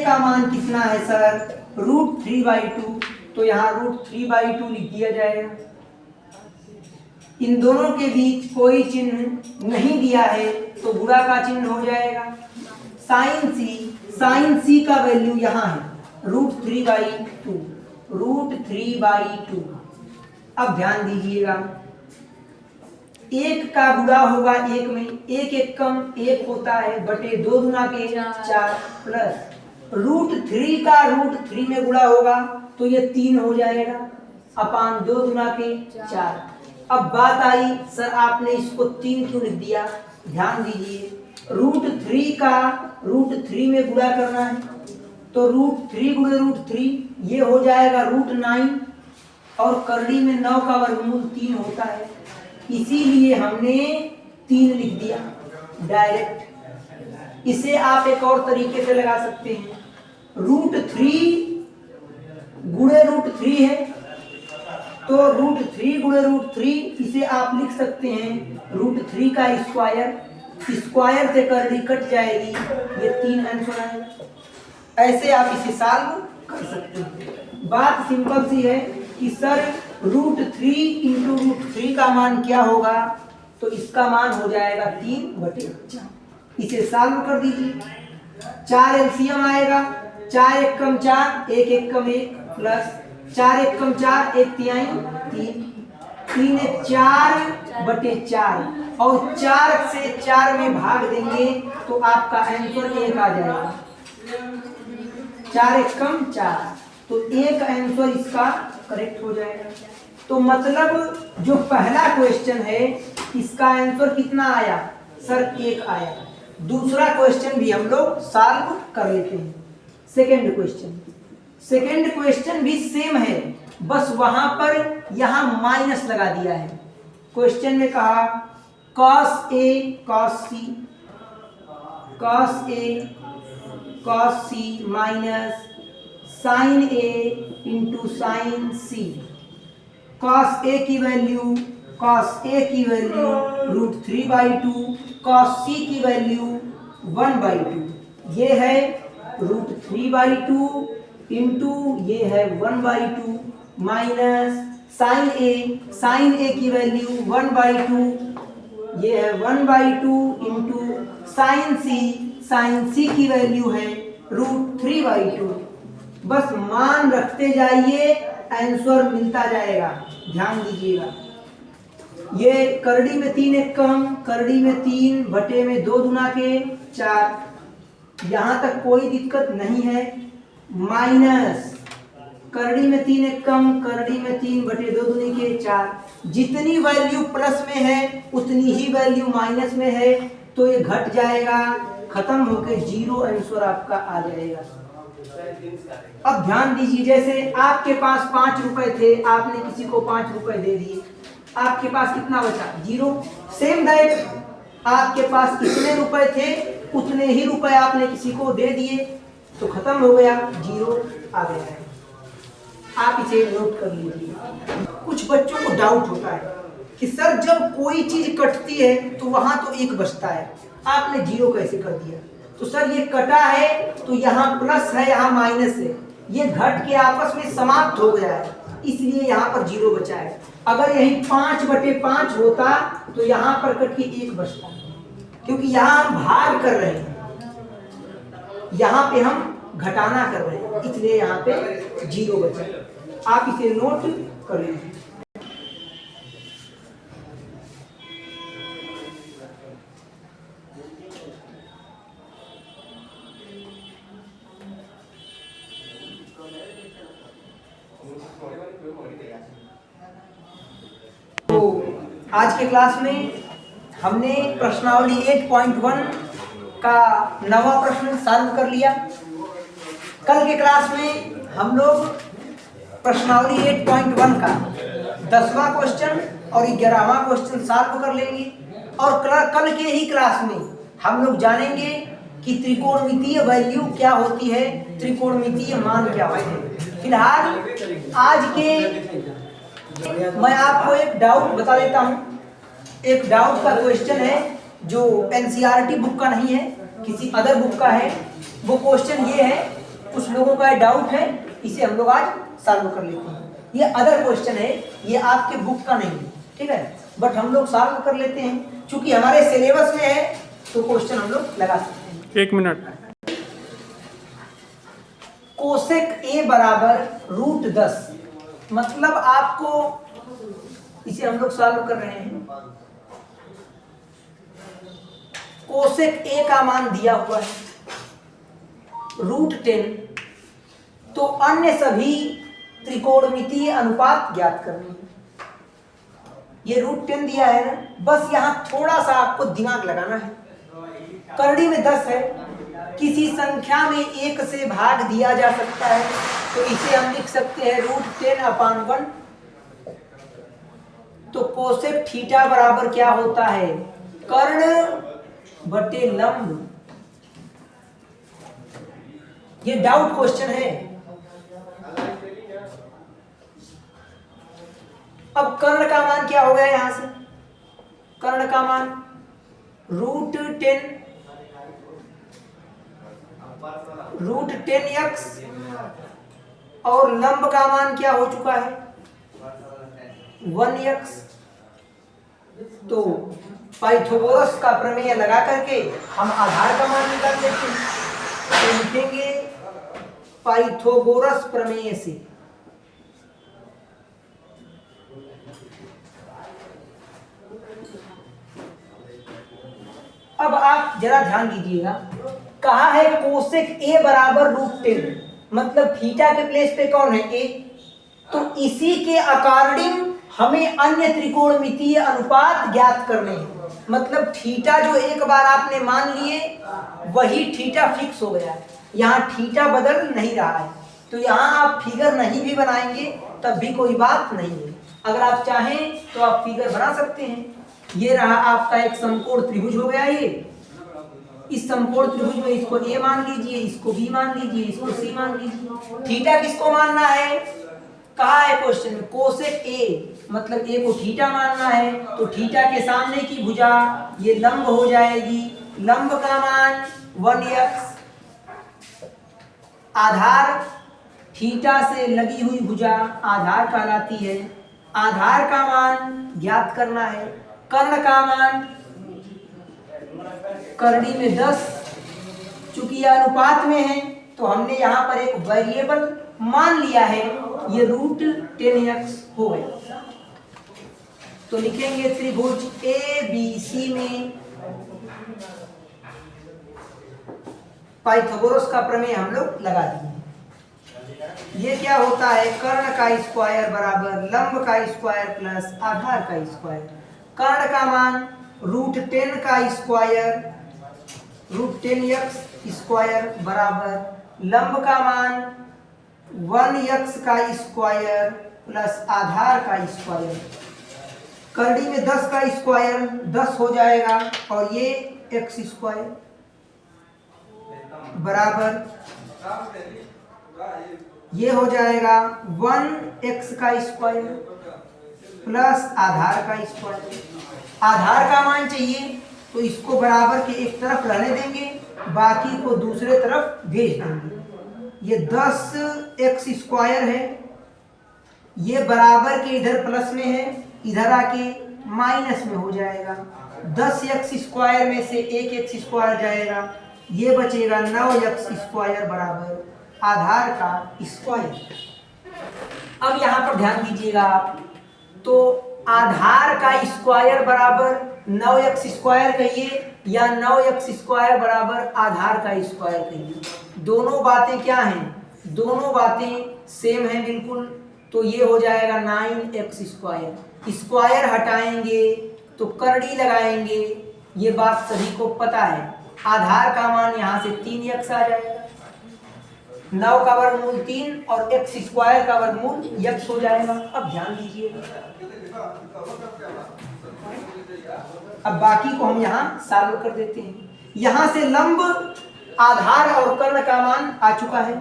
का मान कितना है सर? √3/2, तो यहाँ √3/2 लिख दिया जाएगा। इन दोनों के बीच कोई चिन्ह नहीं दिया है, तो गुणा का चिन्ह हो जाएगा। sin c का वैल्यू यहाँ है √3/2। अब ध्यान दीजिएगा, एक का गुणा होगा एक में, एक कम एक होता है, बटे 2 गुना के 4 प्लस √3 का √3 में गुणा होगा तो ये 3 हो जाएगा अपान 2 गुना के 4। अब बात आई सर आपने इसको 3 क्यों लिख दिया? ध्यान दीजिए, √3 का √3 में गुणा करना है, तो √3 गुणे √3 ये हो जाएगा √9, और करड़ी में 9 का वर्गमूल 3 होता है, इसीलिए हमने 3 लिख दिया डायरेक्ट। इसे आप एक और तरीके से लगा सकते हैं, √3 गुणे √3 है, तो √3 गुणे √3 इसे आप लिख सकते हैं √3 का स्क्वायर से करड़ी कट जाएगी, ये 3 आंसर आएगा। ऐसे आप इसे सॉल्व कर सकते हैं। बात सिंपल सी है कि सर √3 इंटू √3 का मान क्या होगा? तो इसका मान हो जाएगा 3/4। इसे सॉल्व कर दीजिए, 4 एलसीएम आएगा, 4 एकम 4, 1 एकम 1 प्लस 4 एकम 4, 1 तिहाई 3, 3 एक 4/4 और 4 से 4 में भाग देंगे तो आपका आंसर 1 आ जाएगा। 4 एकम 4, तो 1 आंसर इसका करेक्ट हो जाएगा। तो मतलब जो पहला क्वेश्चन है इसका आंसर कितना आया सर? 1 आया। दूसरा क्वेश्चन भी हम लोग सॉल्व कर लेते हैं। सेकेंड क्वेश्चन भी सेम है, बस वहां पर यहां माइनस लगा दिया है। क्वेश्चन में कहा cos A cos C minus sin A into sin C। cos A की वैल्यू √3/2, cos C की वैल्यू 1/2। ये है √3/2 इंटू ये है 1/2 माइनस sin A की वैल्यू 1/2, ये है 1/2 इंटू sin C की वैल्यू है √3/2। बस मान रखते जाइए, आंसर मिलता जाएगा। ध्यान दीजिएगा, ये करड़ी में 3 एक कम, करड़ी में 3 बटे में 2 दूना के 4, यहां तक कोई दिक्कत नहीं है। माइनस करड़ी में 3 एक कम, करड़ी में 3 बटे 2 दूनी के 4, जितनी वैल्यू प्लस में है उतनी ही वैल्यू माइनस में है, तो ये घट जाएगा, खत्म होके 0 आंसर आपका आ जाएगा। अब ध्यान दीजिए, जैसे आपके पास 5 रुपए थे, आपने किसी को 5 रुपए दे दिए, आपके पास कितना बचा? 0। सेम दैट आपके पास कितने रुपए थे उतने ही रुपए आपने किसी को दे दिए, तो खत्म हो गया, 0 आ गया है। आप इसे नोट कर लीजिए। कुछ बच्चों को डाउट होता है कि सर जब कोई चीज कटती है तो वहां तो 1 बचता है, आपने 0 कैसे कर दिया? तो सर ये कटा है तो यहाँ प्लस है, यहाँ माइनस है, ये घट के आपस में समाप्त हो गया है, इसलिए यहाँ पर 0 बचा है। अगर यही 5/5 होता तो यहाँ पर कट के 1 बचता, क्योंकि यहाँ हम भाग कर रहे हैं, यहाँ पे हम घटाना कर रहे हैं, इसलिए यहाँ पे 0 बचा। आप इसे नोट कर लीजिए। तो आज के क्लास में हमने प्रश्नावली 8.1 का 9वां प्रश्न सॉल्व कर लिया। कल के क्लास में हम लोग प्रश्नावली 8.1 का 10वां क्वेश्चन और 11वां क्वेश्चन सॉल्व कर लेंगे, और कल के ही क्लास में हम लोग जानेंगे कि त्रिकोणमितीय वैल्यू क्या होती है, त्रिकोणमितीय मान क्या होते हैं। फिलहाल आज के मैं आपको एक डाउट बता देता हूं। एक डाउट का क्वेश्चन है जो एनसीईआरटी बुक का नहीं है, किसी अदर बुक का है। वो क्वेश्चन ये है, कुछ लोगों का डाउट है, इसे हम लोग आज सॉल्व कर लेते हैं। ये अदर क्वेश्चन है, ये आपके बुक का नहीं है, ठीक है, बट हम लोग सॉल्व कर लेते हैं। चूंकि हमारे सिलेबस में है तो क्वेश्चन हम लोग लगा सकते हैं। 1 मिनट। कोसेक A बराबर √10, मतलब आपको इसे हम लोग सॉल्व कर रहे हैं। कोसेक A का मान दिया हुआ है √10, तो अन्य सभी त्रिकोणमितीय अनुपात ज्ञात करने हैं। ये √10 दिया है ना, बस यहां थोड़ा सा आपको दिमाग लगाना है। करड़ी में 10 है, किसी संख्या में 1 से भाग दिया जा सकता है, तो इसे हम लिख सकते हैं √10/1। तो कोसेक थीटा बराबर क्या होता है? कर्ण बटे लंब। ये डाउट क्वेश्चन है। अब कर्ण का मान क्या हो गया यहां से? कर्ण का मान √10x, और लंब का मान क्या हो चुका है? 1x। तो पाइथागोरस का प्रमेय लगा करके हम आधार का मान निकाल लेते हैं। तो लिखेंगे पाइथागोरस प्रमेय से। अब आप जरा ध्यान दीजिएगा, कहा है कोसेक ए बराबर √10, मतलब थीटा के प्लेस पे कौन है ए, तो इसी के अकॉर्डिंग हमें अन्य त्रिकोणमितीय अनुपात ज्ञात करने हैं। मतलब थीटा जो एक बार आपने मान लिए वही थीटा फिक्स हो गया, यहाँ थीटा बदल नहीं रहा है। तो यहाँ आप फिगर नहीं भी बनाएंगे तब भी कोई बात नहीं है, अगर आप चाहें तो आप फिगर बना सकते हैं। ये रहा आपका एक समकोण त्रिभुज हो गया। ये इस समकोण त्रिभुज में इसको ए मान लीजिए, इसको बी मान लीजिए, इसको सी मान लीजिए। थीटा किसको मानना है, कहा है क्वेश्चन में कोसेक ए, मतलब ए को थीटा मानना है, तो थीटा के सामने की भुजा ये लंब हो जाएगी, लंब का मान 1x, आधार थीटा से लगी हुई भुजा आधार कहलाती है, आधार का मान ज्ञात करना है, कर्ण का मान करड़ी में 10, चूंकि यह अनुपात में है तो हमने यहाँ पर एक वेरिएबल मान लिया है, ये √10x हो गया। तो लिखेंगे त्रिभुज ABC में पाइथागोरस का प्रमेय हम लोग लगा दिए। ये क्या होता है, कर्ण का स्क्वायर बराबर लंब का स्क्वायर प्लस आधार का स्क्वायर। कर्ण का मान √10 का स्क्वायर √10x स्क्वायर बराबर लंब का मान 1x का स्क्वायर प्लस आधार का स्क्वायर। करड़ी में 10 का स्क्वायर 10 हो जाएगा और ये x स्क्वायर बराबर ये हो जाएगा 1x का स्क्वायर प्लस आधार का स्क्वायर। आधार का मान चाहिए तो इसको बराबर के एक तरफ रहने देंगे, बाकी को दूसरे तरफ भेज देंगे। ये 10x स्क्वायर है, ये बराबर के इधर प्लस में है, इधर आके माइनस में हो जाएगा। 10x स्क्वायर में से 1x स्क्वायर जाएगा, ये बचेगा 9x स्क्वायर बराबर आधार का स्क्वायर। अब यहाँ पर ध्यान दीजिएगा आप, तो आधार का स्क्वायर बराबर 9x स्क्वायर कहिए या 9x स्क्वायर बराबर आधार का स्क्वायर कहिए, दोनों बातें क्या हैं, दोनों बातें सेम हैं बिल्कुल। तो ये हो जाएगा 9x स्क्वायर, स्क्वायर हटाएंगे तो करड़ी लगाएंगे, ये बात सभी को पता है। आधार का मान यहाँ से 3x आ जाएगा, 9 का वर्गमूल 3 और x स्क्वायर का वर्गमूल x हो जाएगा। अब ध्यान दीजिए, अब बाकी को हम यहाँ सॉल्व कर देते हैं। यहाँ से लंब, आधार और कर्ण का मान आ चुका है।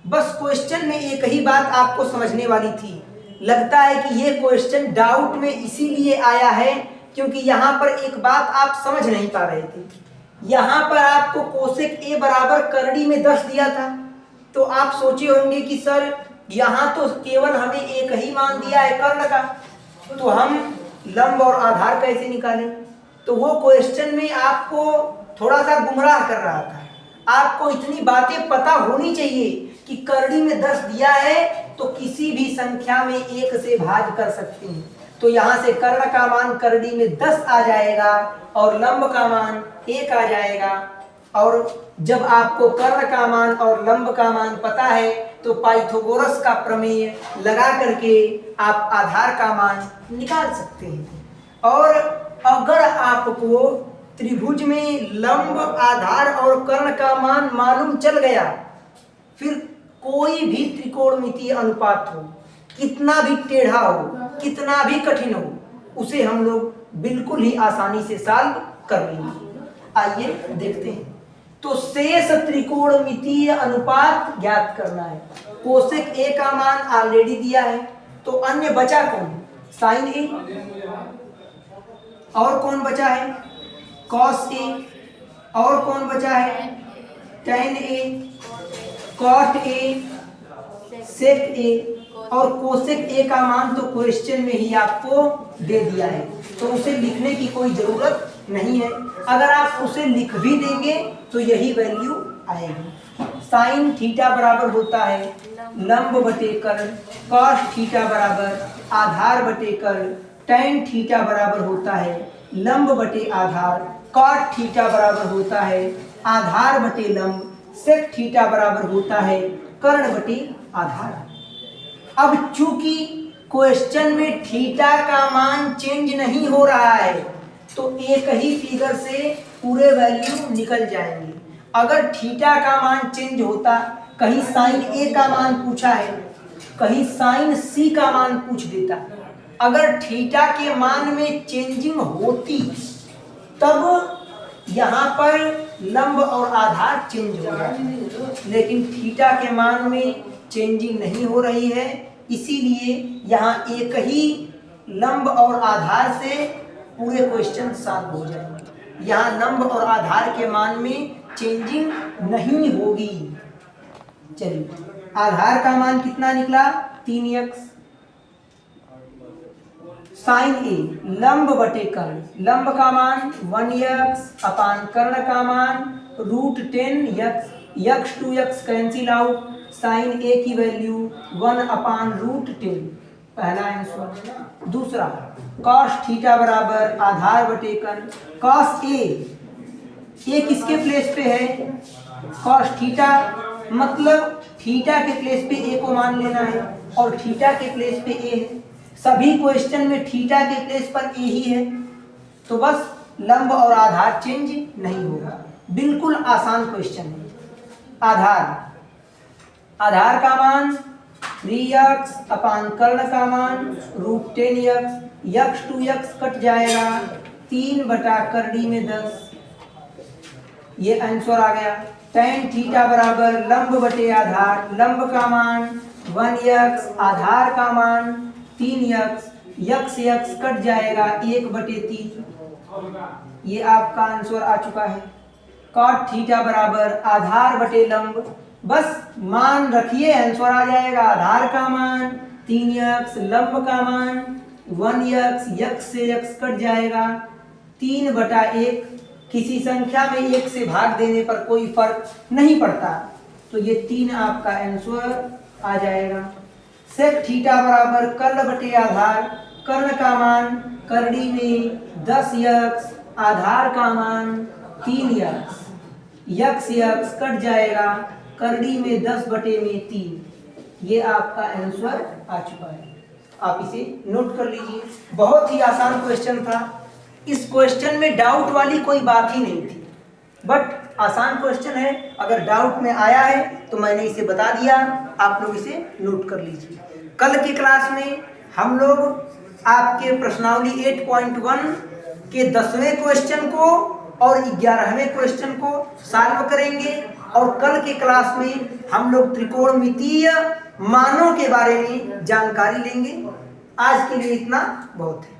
बस क्वेश्चन में एक ही बात आपको समझने वाली थी। लगता है कि ये क्वेश्चन डाउट में इसीलिए आया है क्योंकि यहाँ पर एक बात आप समझ नहीं पा रहे थे। यहाँ पर आपको कोसेक ए बराबर करड़ी में 10 दिया था, तो आप सोचे होंगे कि सर यहाँ तो केवल हमें एक ही मान दिया है कर्ण का, तो हम लंब और आधार कैसे निकालें। तो वो क्वेश्चन में आपको थोड़ा सा गुमराह कर रहा था। आपको इतनी बातें पता होनी चाहिए कि करड़ी में 10 दिया है तो किसी भी संख्या में 1 से भाग कर सकते हैं। तो यहाँ से कर्ण का मान करड़ी में 10 आ जाएगा और लंब का मान 1 आ जाएगा। और जब आपको कर्ण का मान और लंब का मान पता है तो पाइथागोरस का प्रमेय लगा करके आप आधार का मान निकाल सकते हैं। और अगर आपको त्रिभुज में लंब, आधार और कर्ण का मान मालूम चल गया, फिर कोई भी त्रिकोणमितीय अनुपात हो, कितना भी टेढ़ा हो, कितना भी कठिन हो, उसे हम लोग बिल्कुल ही आसानी से सॉल्व कर लेंगे। आइए देखते हैं। तो शेष त्रिकोणमितीय अनुपात ज्ञात करना है। कोसेक ए का मान ऑलरेडी दिया है, तो अन्य बचा कौन, साइन ए, और कौन बचा है कॉस ए, और कौन बचा है टेन ए, कॉट ए, सेक ए। और कोसेक ए का मान तो क्वेश्चन में ही आपको दे दिया है, तो उसे लिखने की कोई जरूरत नहीं है। अगर आप उसे लिख भी देंगे तो यही वैल्यू आएगी। साइन थीटा बराबर होता है लंब बटे कर्ण, कॉस थीटा बराबर आधार बटे कर्ण, टेन थीटा बराबर होता है लंब बटे आधार, कॉट थीटा बराबर होता है आधार बटे लंब, सेक थीटा बराबर होता है कर्ण बटे आधार। अब चूंकि क्वेश्चन में थीटा का मान चेंज नहीं हो रहा है तो एक ही फिगर से पूरे वैल्यू निकल जाएंगे। अगर थीटा का मान चेंज होता, कहीं साइन ए का मान पूछा है, कहीं साइन सी का मान पूछ देता, अगर थीटा के मान में चेंजिंग होती तब यहाँ पर लंब और आधार चेंज हो जाते, लेकिन थीटा के मान में चेंजिंग नहीं हो रही है, इसीलिए यहाँ एक ही लंब और आधार से पूरे क्वेश्चन सॉल्व हो जाएंगे। यहाँ लंब और आधार के मान में चेंजिंग नहीं होगी। चलिए, आधार का मान कितना निकला 3x, साइन ए लंब बटे कर्ण, लंब का मान 1x अपान कर्ण का मान √10x, x to x cancel out, sine A की वैल्यू 1 अपान √10, पहला आंसर। दूसरा कॉस थीटा बराबर आधार बटे कर्ण, कॉस ए किसके प्लेस पे है, कॉस थीटा, मतलब थीटा के प्लेस पे ए को मान लेना है और थीटा के प्लेस पे ए है। सभी क्वेश्चन में थीटा के प्लेस पर ए ही है, तो बस लंब और आधार चेंज नहीं होगा। बिल्कुल आसान क्वेश्चन है। आधार का मान 3x अपान कर्ण का मान √10x, x to x cut जाएगा 3 बटा करड़ी में 10, ये आंसर आ गया। tan थीटा बराबर लंब बटे आधार, लंब का मान 1x, आधार का मान 3x, x कट जाएगा 1/3, ये आपका आंसर आ चुका है। cot थीटा बराबर आधार बटे लंब, बस मान रखिए आंसर आ जाएगा। आधार का मान 3x, लंब का मान 1x, x से x कट जाएगा 3/1, किसी संख्या में 1 से भाग देने पर कोई फर्क नहीं पड़ता, तो ये 3 आपका आंसर आ जाएगा। सेक थीटा बराबर कर्ण बटे आधार, कर्ण का मान करड़ी में 10x, आधार का मान 3x, x कट जाएगा करड़ी में 10/3, ये आपका आंसर आ चुका है। आप इसे नोट कर लीजिए। बहुत ही आसान क्वेश्चन था, इस क्वेश्चन में डाउट वाली कोई बात ही नहीं थी, बट आसान क्वेश्चन है। अगर डाउट में आया है तो मैंने इसे बता दिया, आप लोग इसे नोट कर लीजिए। कल की क्लास में हम लोग आपके प्रश्नावली 8.1 के 10वें क्वेश्चन को और 11वें क्वेश्चन को सॉल्व करेंगे, और कल के क्लास में हम लोग त्रिकोणमितीय मानों के बारे में जानकारी लेंगे। आज के लिए इतना बहुत है।